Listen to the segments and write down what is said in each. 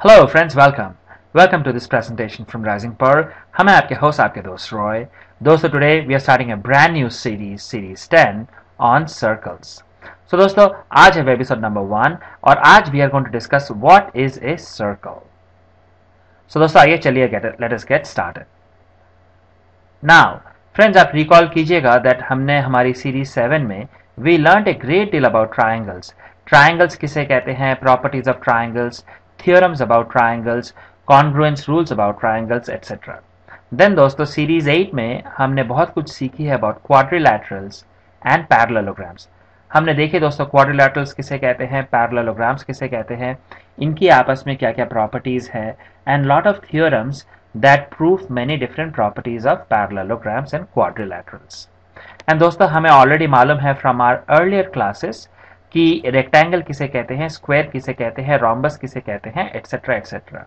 Hello friends, welcome to this presentation from Rising Pearl. हम हैं आपके होस्ट आपके दोस्त रॉय. दोस्तों, today we are starting a brand new series 10 on circles. So दोस्तों, आज है एपिसोड नंबर 1 और आज we are going to discuss what is a circle. So दोस्तों, आइए चलिए let us get started. Now friends, आप रिकॉल कीजिएगा that हमने हमारी सीरीज 7 में we learned a great deal about triangles. Triangles किसे कहते हैं, properties of triangles, theorems about triangles, congruence rules about triangles, etc. Then दोस्तों सीरीज 8 में हमने बहुत कुछ सीखी है about quadrilaterals and parallelograms. हमने देखे दोस्तों quadrilaterals किसे कहते हैं, parallelograms किसे कहते हैं, इनकी आपस में क्या क्या प्रॉपर्टीज है, and lot of theorems that prove many different properties of parallelograms and quadrilaterals. And दोस्तों हमें ऑलरेडी मालूम है from our earlier classes कि रेक्टेंगल किसे कहते हैं, स्क्वायर किसे कहते हैं, रोम्बस किसे कहते हैं, एटसेट्रा एटसेट्रा.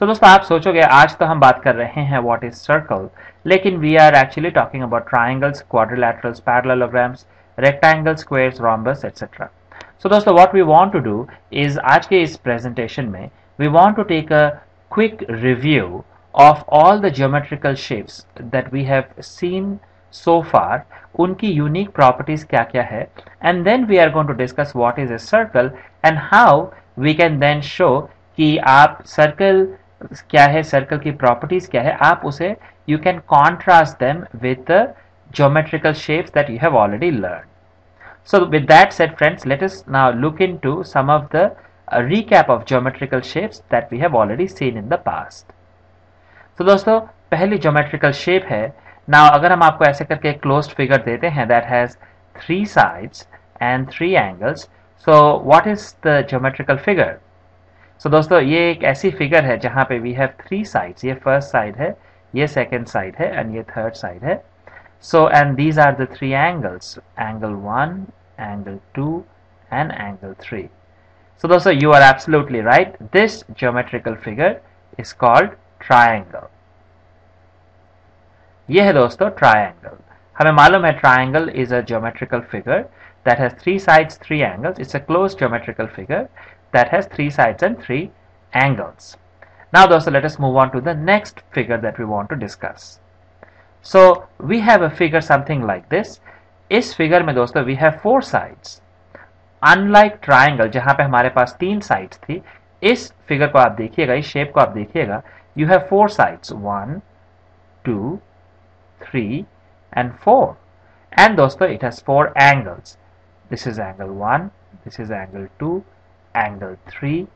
सो दोस्तों आप सोचोगे आज तो हम बात कर रहे हैं व्हाट इज सर्कल, लेकिन we are actually talking about triangles, quadrilaterals, parallelograms, rectangles, squares, rhombus etcetera. So दोस्तों what we want to do is आज के इस प्रेजेंटेशन में we want to take a quick review of all the geometrical shapes that we have seen so far, उनकी unique properties क्या क्या है, and then we are going to discuss what is a circle and how we can then show कि आप circle क्या है, circle की properties क्या है, आप उसे you can contrast them with the geometrical shapes that you have already learned. So with that said friends, let us now look into some of the recap of geometrical shapes that we have already seen in the past. तो दोस्तों पहली geometrical shape है. Now अगर हम आपको ऐसे करके एक क्लोज्ड फिगर देते हैं that has 3 sides and 3 angles, so what is the geometrical figure? So दोस्तों ये एक ऐसी फिगर है जहां पे वी हैव 3 साइड्स. ये फर्स्ट साइड है, ये सेकंड साइड है एंड ये थर्ड साइड है. So and these are the 3 angles, angle 1, angle 2 and angle 3. So दोस्तों you are absolutely right, this geometrical figure is called triangle. यह है दोस्तों ट्रायंगल. हमें मालूम है triangle is a geometrical figure that has 3 sides, 3 angles. It's a closed geometrical figure that has 3 sides and 3 angles. Now दोस्तों let us move on to the next figure that we want to discuss. So we have a figure something like this. इस figure में दोस्तों we have 4 sides. Unlike triangle जहां पे हमारे पास 3 sides थी, इस figure को आप देखिएगा, इस शेप को आप देखिएगा, you have 4 sides, 1, 2, 3 and 4. And दोस्तों it has 4 angles. This is angle 1, this is angle 2, angle 3,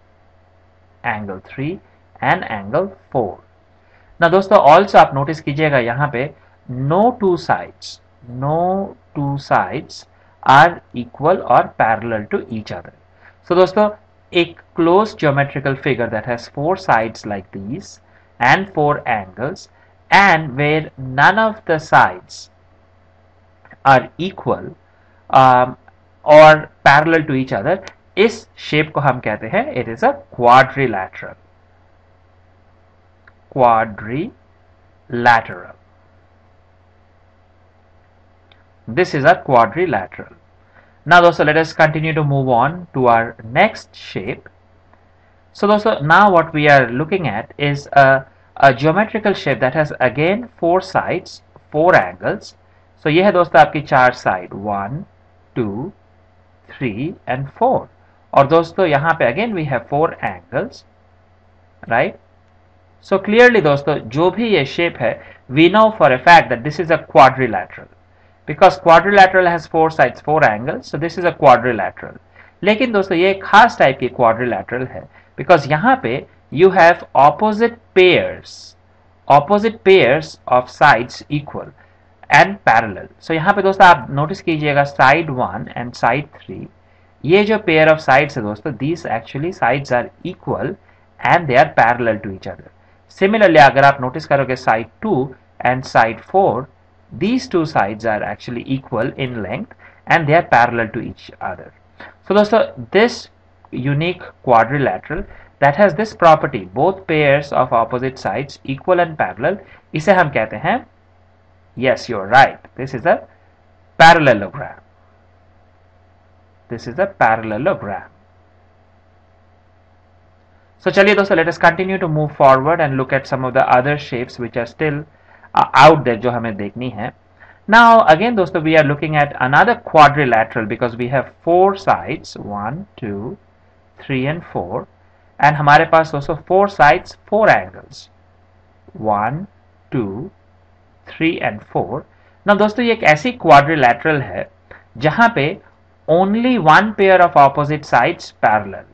angle 3 and angle 4. Now दोस्तों also आप नोटिस कीजिएगा यहाँ पे no two sides are equal or parallel to each other. So दोस्तों एक closed geometrical figure that has 4 sides like these and 4 angles and where none of the sides are equal or parallel to each other, इस shape को हम कहते हैं it is a quadrilateral. This is a quadrilateral. Now दोस्तों let us continue to move on to our next shape. So दोस्तों now what we are looking at is a geometrical shape that has again 4 sides, 4 angles. So यह है दोस्तों आपकी 4 side, 1, 2, 3 and 4. और दोस्तों यहाँ पे again we have 4 angles, right? So clearly दोस्तों जो भी ये शेप है, we know for a fact that this is a quadrilateral because quadrilateral has 4 sides, 4 angles, so this is a quadrilateral. लेकिन दोस्तों ये एक खास टाइप की quadrilateral है because यहाँ पे you have opposite pairs of sides equal and parallel. So यहाँ पे दोस्तों आप नोटिस कीजिएगा साइड 1 एंड साइड 3, ये जो पेयर ऑफ साइड्स है दोस्तों, these actually sides are equal and they are parallel to each other. Similarly अगर आप नोटिस करोगे side 2 and side 4, these two sides are actually equal in length and they are parallel to each other. So दोस्तों this unique quadrilateral that has this property, both pairs of opposite sides equal and parallel, इसे हम कहते हैं, yes you're right, this is a parallelogram. This is a parallelogram. So चलिए दोस्तों, let us continue to move forward and look at some of the other shapes which are still out there जो हमें देखनी है. Now again दोस्तों, we are looking at another quadrilateral because we have 4 sides, 1, 2, 3 and 4, and हमारे पास दोस्तों 4 sides, 4 angles, 1, 2, 3 and 4. Now दोस्तों, ये एक ऐसी quadrilateral है जहां पे only one pair of opposite sides parallel.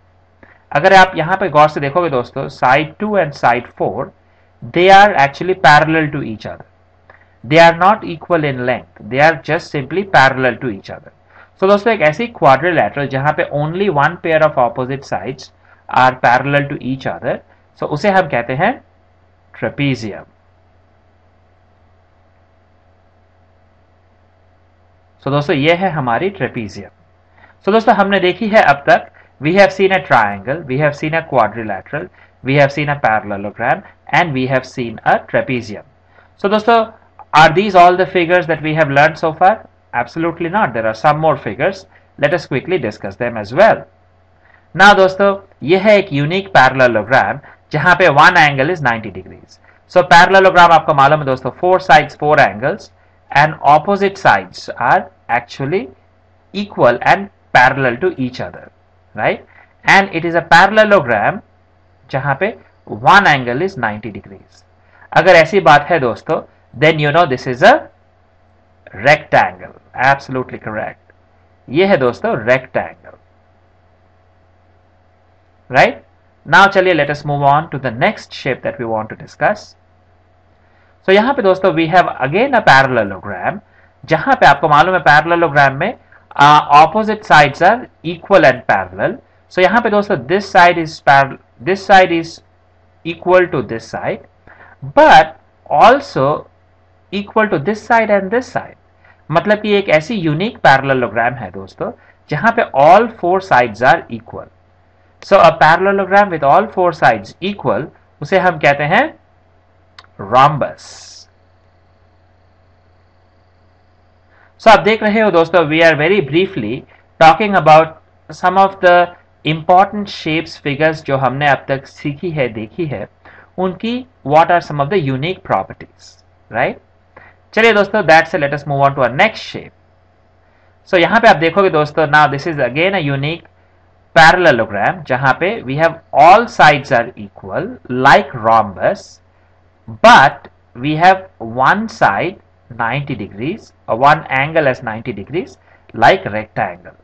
अगर आप यहां पे गौर से देखोगे दोस्तों, side 2 and side 4, they are actually parallel to each other. They are not equal in length. They are just simply parallel to each other. So दोस्तों, एक ऐसी quadrilateral जहां पे only one pair of opposite sides are parallel to each other, so उसे हम कहते हैं trapezium. So दोस्तों, ये है हमारी trapezium. So दोस्तों, हमने देखी है अब तक, we have seen a triangle, we have seen a quadrilateral, we have seen a parallelogram, and we have seen a trapezium. So दोस्तों, are these all the figures that we have learned so far? Absolutely not. There are some more figures. Let us quickly discuss them as well. Now दोस्तों, ये है एक unique parallelogram जहां पे one angle is 90 degrees. So parallelogram आपको मालूम है दोस्तों, 4 sides, 4 angles, and opposite sides are actually equal and parallel to each other, right? And it is a parallelogram जहां पे one angle is 90 degrees. अगर ऐसी बात है दोस्तों, then you know this is a rectangle. Absolutely correct. ये है दोस्तों rectangle, right? Now चलिए, let us move on to the next shape that we want to discuss. So यहाँ पे दोस्तों we have again a parallelogram जहां पे आपको मालूम है parallelogram में opposite sides are equal and parallel. So यहाँ पे दोस्तों this side is equal to this side, but also equal to this side and this side. मतलब कि एक ऐसी यूनिक पैरेललोग्राम है दोस्तों जहां पे all 4 sides are equal. So a parallelogram with all 4 sides equal, उसे हम कहते हैं rhombus. So आप देख रहे हो दोस्तों, we are very briefly talking about some of the important shapes, figures जो हमने अब तक सीखी है, देखी है, उनकी what are some of the unique properties, right? चलिए दोस्तों, that's it. Let us move on to our next shape. So यहाँ पे आप देखोगे दोस्तों, now this is again a unique parallelogram जहाँ पे we have all sides are equal like rhombus, but we have one side 90 degrees or one angle as 90 degrees like rectangle.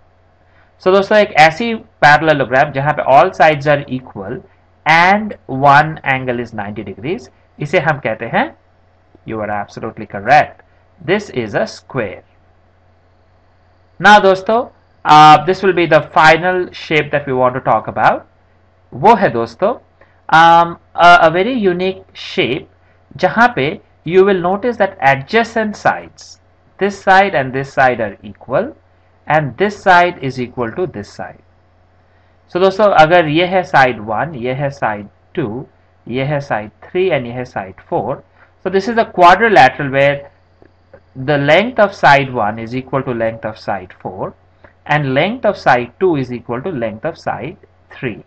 So दोस्तों, एक ऐसी parallelogram जहाँ पे all sides are equal and one angle is 90 degrees, इसे हम कहते हैं, you are absolutely correct, this is a square. Now दोस्तों, this will be the final shape that we want to talk about. वो है दोस्तों a very unique shape जहां पे you will notice that adjacent sides, this side and this side are equal and this side is equal to this side. So दोस्तों, अगर ये है side 1, ये है side 2, ये है side 3 and ये है side 4, so this is a quadrilateral where the length of side 1 is equal to length of side 4 and length of side 2 is equal to length of side 3.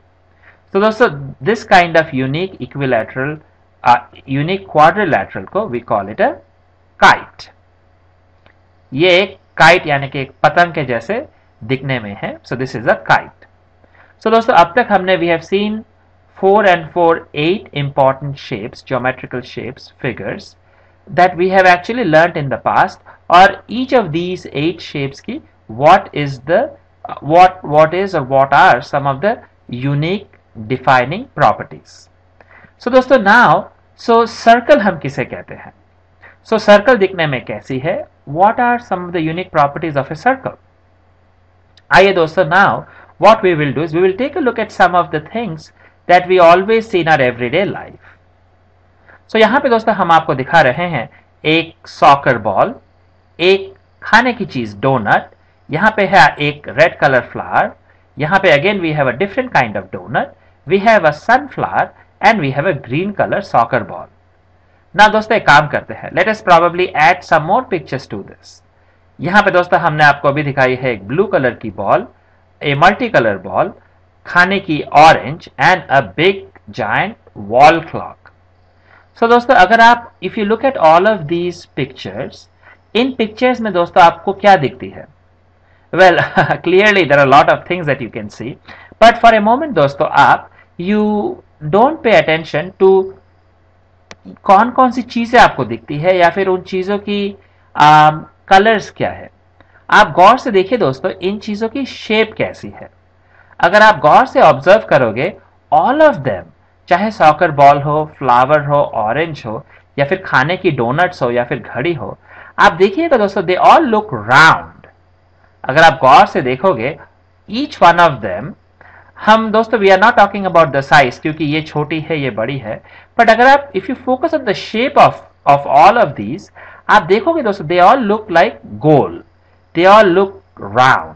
So दोस्तों, this kind of unique equilateral, unique quadrilateral को we call it a kite. ये एक kite यानी कि एक पतंग के जैसे दिखने में है. So this is a kite. So दोस्तों, अब तक हमने we have seen 4 and 4, 8 important shapes, geometrical shapes, figures that we have actually learnt in the past, or each of these 8 shapes की what is or what are some of the unique defining properties. So दोस्तों, now so circle हम किसे कहते हैं? So circle दिखने में कैसी है? What are some of the unique properties of a circle? आइए दोस्तों, now what we will do is we will take a look at some of the things that we always see in our everyday life. So यहाँ पे दोस्तों हम आपको दिखा रहे हैं एक सॉकर बॉल, एक खाने की चीज डोनट, यहाँ पे है एक रेड कलर फ्लावर, यहाँ पे again we have a different kind of doughnut, we have a sunflower and we have a green colour soccer ball. ना दोस्तों, एक काम करते हैं, let us probably add some more pictures to this. यहाँ पे दोस्तों हमने आपको अभी दिखाई है एक ब्लू कलर की ball, a multi colour ball, खाने की orange and a big giant wall clock. So दोस्तों अगर आप if you look at all of these pictures, in pictures में दोस्तों आपको क्या दिखती है? Well, clearly there are a lot of things that you can see, but for a moment दोस्तों आप you don't pay attention to कौन कौन सी चीजें आपको दिखती है या फिर उन चीजों की कलर्स क्या है। आप गौर से देखिए दोस्तों इन चीजों की शेप कैसी है। अगर आप गौर से ऑब्जर्व करोगे ऑल ऑफ देम, चाहे सॉकर बॉल हो, फ्लावर हो, ऑरेंज हो, या फिर खाने की डोनट्स हो, या फिर घड़ी हो, आप देखिएगा दोस्तों दे ऑल लुक राउंड। अगर आप गौर से देखोगे ईच वन ऑफ देम, हम दोस्तों we are not talking about the size क्योंकि ये छोटी है ये बड़ी है, बट अगर आप if you focus on the shape of all of these, आप देखोगे दोस्तों दे ऑल लुक लाइक गोल, दे ऑल लुक राउंड,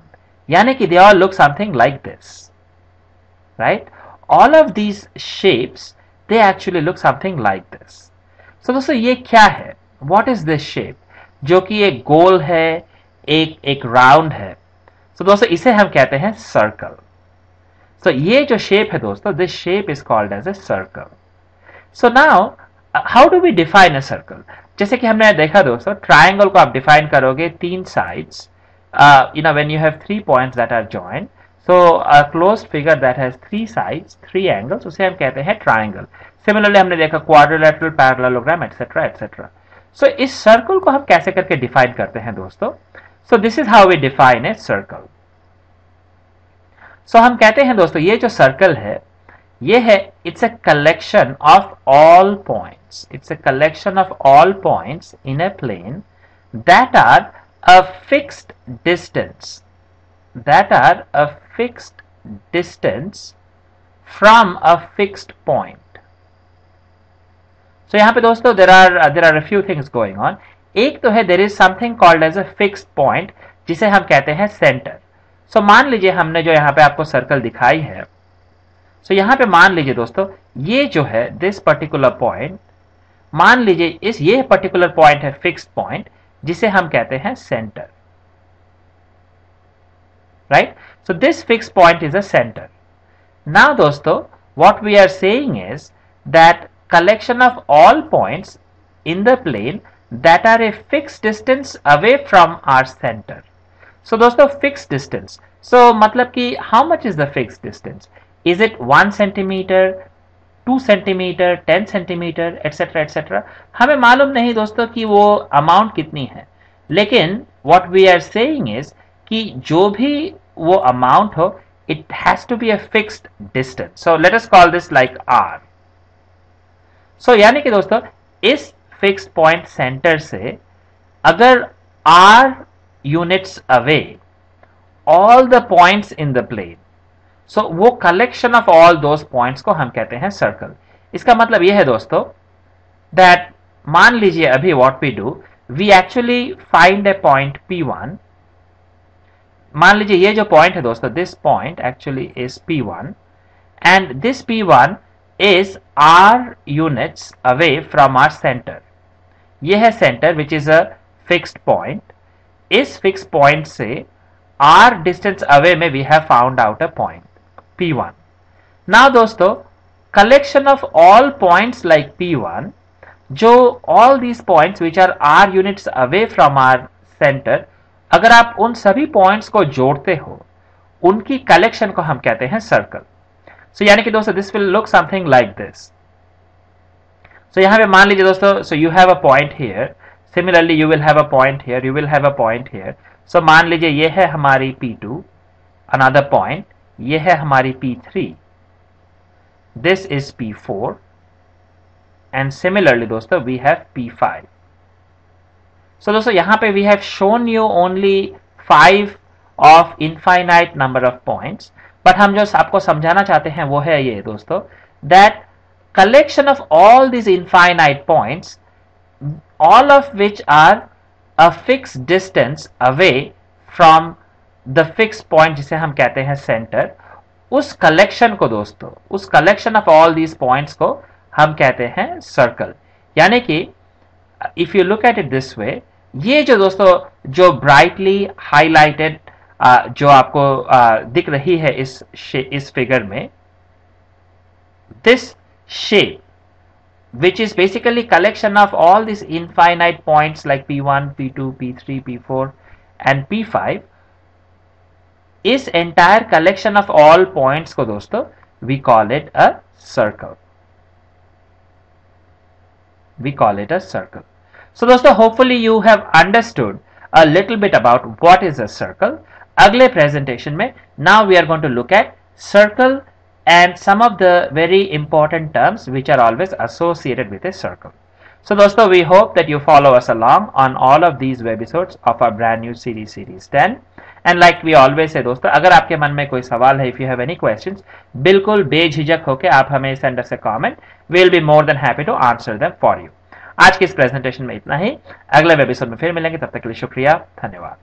यानी कि they all look something like this, right. All of these shapes they actually look something like this. So दोस्तों ये क्या है, व्हाट इज दिस शेप, जो कि एक गोल है, एक राउंड है। सो दोस्तों इसे हम कहते हैं सर्कल। So ये जो शेप है दोस्तों, this shape is called as a circle. So now how do we define a circle? जैसे कि हमने देखा दोस्तों ट्रायंगल को आप डिफाइन करोगे तीन sides, when you have 3 points that are joined, so a closed figure that has 3 sides, 3 angles, उसे हम कहते हैं ट्रायंगल। सिमिलरली हमने देखा क्वाड्रिलेटरल, पैरेललोग्राम, एटसेट्रा एटसेट्रा। सो इस सर्कल को हम कैसे करके डिफाइन करते हैं दोस्तों? So this is how we define a circle. So हम कहते हैं दोस्तों ये जो सर्कल है ये है it's a collection of all points, it's a collection of all points in a plane that are a fixed distance, that are a fixed distance from a fixed point. So यहां पे दोस्तों there are a few things going on. एक तो है there is something called as a fixed point जिसे हम कहते हैं सेंटर। सो मान लीजिए हमने जो यहां पे आपको सर्कल दिखाई है, सो यहां पे मान लीजिए दोस्तों ये जो है दिस पर्टिकुलर पॉइंट, मान लीजिए ये पर्टिकुलर पॉइंट है फिक्स्ड पॉइंट जिसे हम कहते हैं centre, right. So this fixed point is a centre. Now दोस्तों what we are saying is that collection of all points in the plane that are a fixed distance away from our centre. So दोस्तों fix distance, so मतलब कि how much is the fix distance, is it 1 centimetre, 2 centimetre, 10 centimetre, etcetera etcetera, हमें मालूम नहीं दोस्तों कि वो amount कितनी है, लेकिन what we are saying is कि जो भी वो अमाउंट हो it has to be a fixed distance. So let us call this like r. So यानी कि दोस्तों इस फिक्स्ड पॉइंट सेंटर से अगर r units away all the points in the plane, so वो collection of all those points को हम कहते हैं circle। इसका मतलब यह है दोस्तों that मान लीजिए अभी what we do, we actually find a point P1। मान लीजिए ये जो point है दोस्तों this point actually is P1 and this P1 is r units away from our center। यह है center which is a fixed point। इस fix point से r डिस्टेंस अवे में we have found out a point P1। Now दोस्तों collection of all points like P1, जो all these points which are r units away from our centre, अगर आप उन सभी points को जोड़ते हो उनकी कलेक्शन को हम कहते हैं सर्कल। सो यानी कि दोस्तों this will look something like this. So यहां पे मान लीजिए दोस्तों, so you have a point here, similarly you will have a point here, you will have a point here. So मान लीजिए ये है हमारी P2, अनदर पॉइंट, ये है हमारी P3, this is P4 and similarly दोस्तों वी हैव P5। सो दोस्तों यहां पे we have shown you only 5 of infinite number of points, but हम जो आपको समझाना चाहते हैं वो है ये दोस्तों that collection of all these infinite points, all of which are a fixed distance away from the fixed point जिसे हम कहते हैं center, उस collection को दोस्तों, उस collection of all these points को हम कहते हैं circle। यानी कि if you look at it this way, ये जो दोस्तों जो brightly highlighted जो आपको दिख रही है इस फिगर में, this shape, which is basically collection of all these infinite points like P1, P2, P3, P4 and P5, इस entire collection of all points को दोस्तों we call it a circle. We call it a circle. So दोस्तों hopefully you have understood a little bit about what is a circle. अगले presentation में now we are going to look at circle and some of the very important terms which are always associated with a circle. So दोस्तों we hope that you follow us along on all of these webisodes of our brand new series 10. And like we always say दोस्तों, अगर आपके मन में कोई सवाल है, if you have any questions, बिल्कुल बेझिझक होकर आप हमें send us a comment. We will be more than happy to answer them for you. आज की इस प्रेजेंटेशन में इतना ही, अगले वेबिसोड में फिर मिलेंगे, तब तक के लिए शुक्रिया, धन्यवाद।